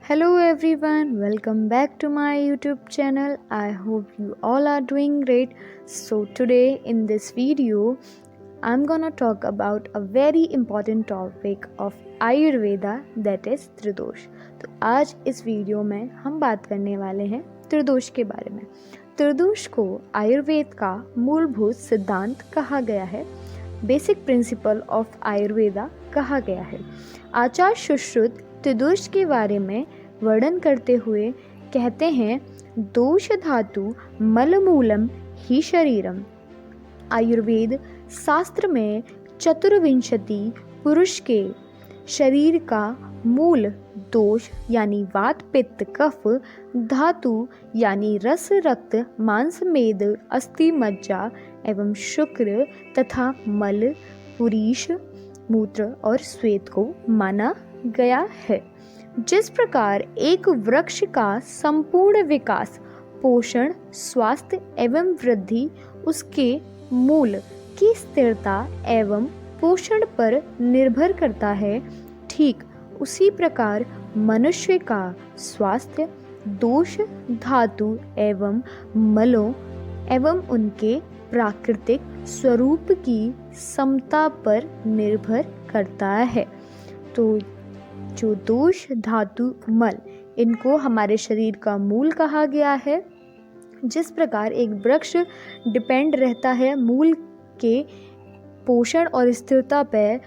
Hello everyone, welcome back to my YouTube channel. I hope you all are doing great. So today in this video, I'm gonna talk about a very important topic of Ayurveda, that is त्रिदोष। तो आज इस video में हम बात करने वाले हैं त्रिदोष के बारे में। त्रिदोष को आयुर्वेद का मूलभूत सिद्धांत कहा गया है, बेसिक प्रिंसिपल ऑफ आयुर्वेदा कहा गया है। आचार्य सुश्रुत त्रिदोष के बारे में वर्णन करते हुए कहते हैं, दोष धातु मलमूलम ही शरीरम। आयुर्वेद शास्त्र में चतुर्विंशति पुरुष के शरीर का मूल दोष यानी वात पित्त कफ, धातु यानी रस रक्त मांस मेद अस्थि मज्जा एवं शुक्र तथा मल पुरीश मूत्र और श्वेत को माना गया है। जिस प्रकार एक वृक्ष का संपूर्ण विकास, पोषण, स्वास्थ्य एवं वृद्धि उसके मूल की स्थिरता एवं पोषण पर निर्भर करता है, ठीक उसी प्रकार मनुष्य का स्वास्थ्य दोष धातु एवं मलों एवं उनके प्राकृतिक स्वरूप की समता पर निर्भर करता है। तो जो दोष धातु मल, इनको हमारे शरीर का मूल कहा गया है। जिस प्रकार एक वृक्ष डिपेंड रहता है मूल के पोषण और स्थिरता पर,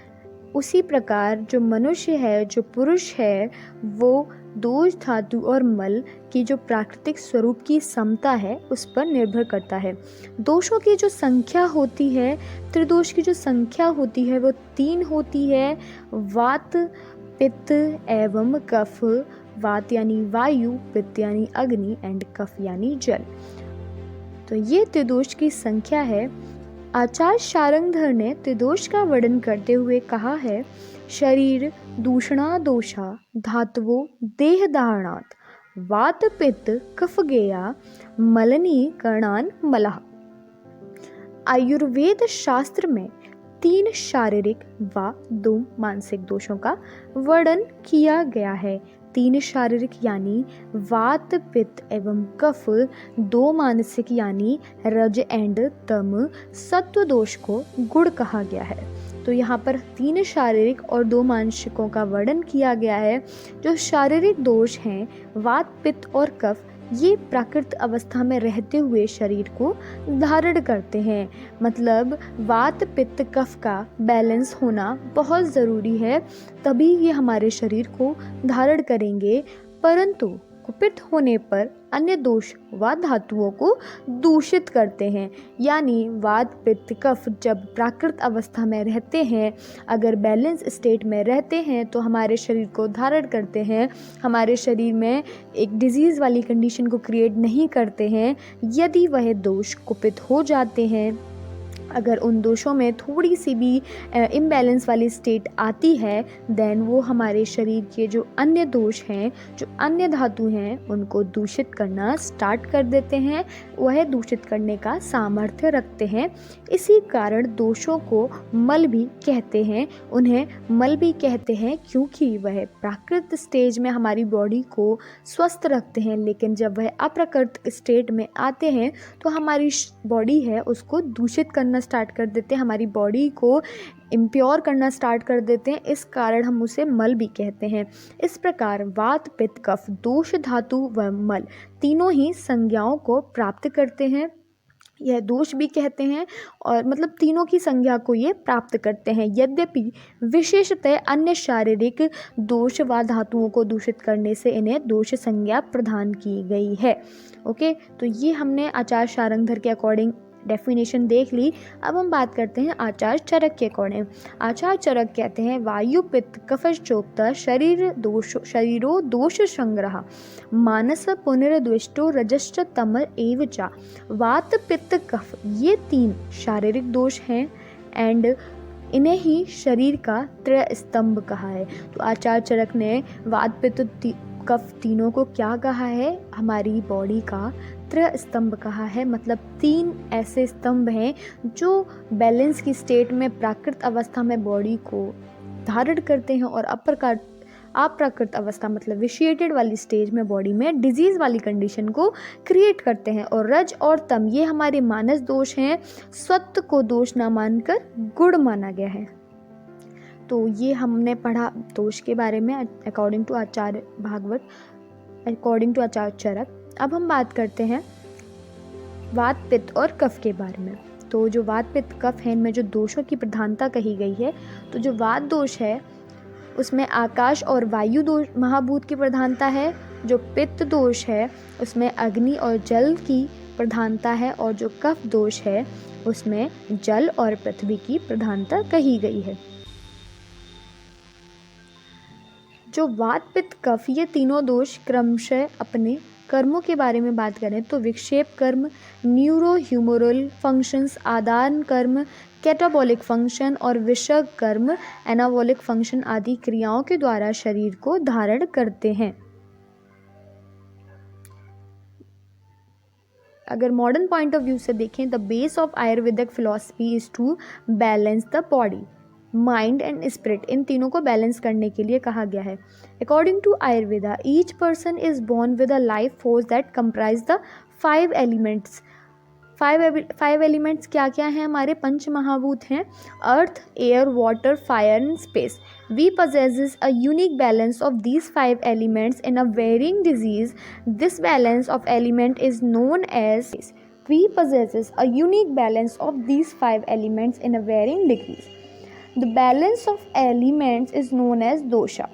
उसी प्रकार जो मनुष्य है, जो पुरुष है, वो दोष धातु और मल की जो प्राकृतिक स्वरूप की समता है उस पर निर्भर करता है। दोषों की जो संख्या होती है, त्रिदोष की जो संख्या होती है वो 3 होती है, वात पित्त एवं कफ। वात यानी वायु, पित्त यानी अग्नि एंड कफ यानी जल। तो ये त्रिदोष की संख्या है। आचार्य शारंगधर ने त्रिदोष का वर्णन करते हुए कहा है, शरीर दूषणा दोषा धातवो देह धारणात् वात पित्त कफ गेया मलनी कर्णान मलः। आयुर्वेद शास्त्र में 3 शारीरिक व 2 मानसिक दोषों का वर्णन किया गया है। 3 शारीरिक यानी वात पित्त एवं कफ, 2 मानसिक यानी रज एंड तम, सत्व दोष को गुण कहा गया है। तो यहाँ पर 3 शारीरिक और 2 मानसिकों का वर्णन किया गया है। जो शारीरिक दोष हैं वात पित्त और कफ, ये प्राकृत अवस्था में रहते हुए शरीर को धारण करते हैं। मतलब वात पित्त कफ का बैलेंस होना बहुत ज़रूरी है, तभी ये हमारे शरीर को धारण करेंगे। परंतु कुपित होने पर अन्य दोष व धातुओं को दूषित करते हैं। यानी वात पित्त कफ जब प्राकृत अवस्था में रहते हैं, अगर बैलेंस स्टेट में रहते हैं तो हमारे शरीर को धारण करते हैं, हमारे शरीर में एक डिजीज़ वाली कंडीशन को क्रिएट नहीं करते हैं। यदि वह दोष कुपित हो जाते हैं, अगर उन दोषों में थोड़ी सी भी इम्बैलेंस वाली स्टेट आती है, देन वो हमारे शरीर के जो अन्य दोष हैं, जो अन्य धातु हैं, उनको दूषित करना स्टार्ट कर देते हैं। वह दूषित करने का सामर्थ्य रखते हैं। इसी कारण दोषों को मल भी कहते हैं। उन्हें मल भी कहते हैं क्योंकि वह प्राकृत स्टेज में हमारी बॉडी को स्वस्थ रखते हैं, लेकिन जब वह अप्राकृत स्टेट में आते हैं तो हमारी बॉडी है उसको दूषित करना स्टार्ट कर देते हैं, हमारी बॉडी को इम्प्योर करना स्टार्ट कर देते हैं। इस कारण हम उसे मल भी कहते हैं। इस प्रकार वात पित्त कफ, दोष धातु व मल तीनों ही संज्ञाओं को प्राप्त करते हैं। यह दोष भी कहते हैं और मतलब तीनों की संज्ञा को ये प्राप्त करते हैं। यद्यपि विशेषतः अन्य शारीरिक दोष व धातुओं को दूषित करने से इन्हें दोष संज्ञा प्रदान की गई है। ओके, तो ये हमने आचार्य शारंगधर के अकॉर्डिंग डेफिनेशन देख ली। अब हम बात करते हैं आचार्य चरक के अकॉर्डिंग। आचार्य चरक कहते हैं, वायु पित्त कफश चोक्ता शरीरो दोष संग्रह मानस पुनर्द्विष्टो रजश्च तमर एव चा। वात पित्त कफ ये 3 शारीरिक दोष हैं एंड इन्हें ही शरीर का त्रयस्तंभ कहा है। तो आचार्य चरक ने वात पित्त कफ तीनों को क्या कहा है? हमारी बॉडी का त्रयस्तंभ कहा है। मतलब 3 ऐसे स्तंभ हैं जो बैलेंस की स्टेट में प्राकृत अवस्था में बॉडी को धारण करते हैं और अप्राकृत अवस्था मतलब विशिएटेड वाली स्टेज में बॉडी में डिजीज़ वाली कंडीशन को क्रिएट करते हैं। और रज और तम ये हमारे मानस दोष हैं, सत्व को दोष ना मानकर गुण माना गया है। तो ये हमने पढ़ा दोष के बारे में according to Acharya Bhagwat, according to Acharya Charak. अब हम बात करते हैं वात पित्त और कफ के बारे में। तो जो वात पित्त कफ है, इनमें जो दोषों की प्रधानता कही गई है, तो जो वात दोष है उसमें आकाश और वायु दोष महाभूत की प्रधानता है। जो पित्त दोष है उसमें अग्नि और जल की प्रधानता है। और जो कफ दोष है उसमें जल और पृथ्वी की प्रधानता कही गई है। जो वात पित्त कफ ये तीनों दोष क्रमशः अपने कर्मों के बारे में बात करें तो विक्षेप कर्म, न्यूरो ह्यूमरल फंक्शंस, आदान कर्म, कैटाबॉलिक फंक्शन और विषग कर्म, एनाबॉलिक फंक्शन आदि क्रियाओं के द्वारा शरीर को धारण करते हैं। अगर मॉडर्न पॉइंट ऑफ व्यू से देखें, the base of Ayurvedic philosophy is to balance the body, mind and spirit. इन तीनों को बैलेंस करने के लिए कहा गया है। According to Ayurveda, each person is born with a life force that comprise the 5 elements. 5 elements क्या क्या हैं? हमारे पंच महाभूत हैं, earth, air, water, fire and space. We possesses a unique balance of these 5 elements in a varying disease. This balance of element is known as we possesses a unique balance of these 5 elements in a varying degrees. The balance of elements is known as dosha.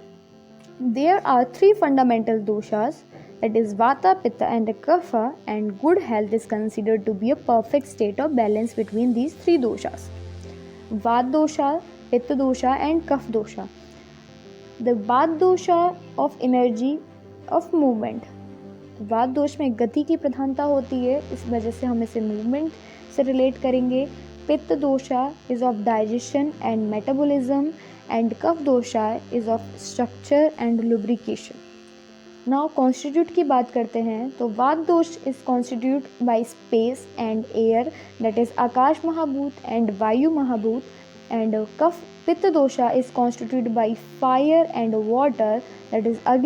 There are 3 fundamental doshas, that is Vata, Pitta and Kapha, and good health is considered to be a perfect state of balance between these 3 doshas. Vata dosha, Pitta dosha and Kapha dosha. The Vata dosha of energy of movement. वात दोष में गति की प्रधानता होती है, इस वजह से हम इसे मूवमेंट से रिलेट करेंगे। Pitta dosha is of digestion and metabolism and kapha dosha is of structure and lubrication. Now constitute की बात करते हैं तो vata dosha is constitute by space and air, that is akash mahabhut and vayu mahabhut. And kapha pitta dosha is constitute by fire and water, that is अग्नि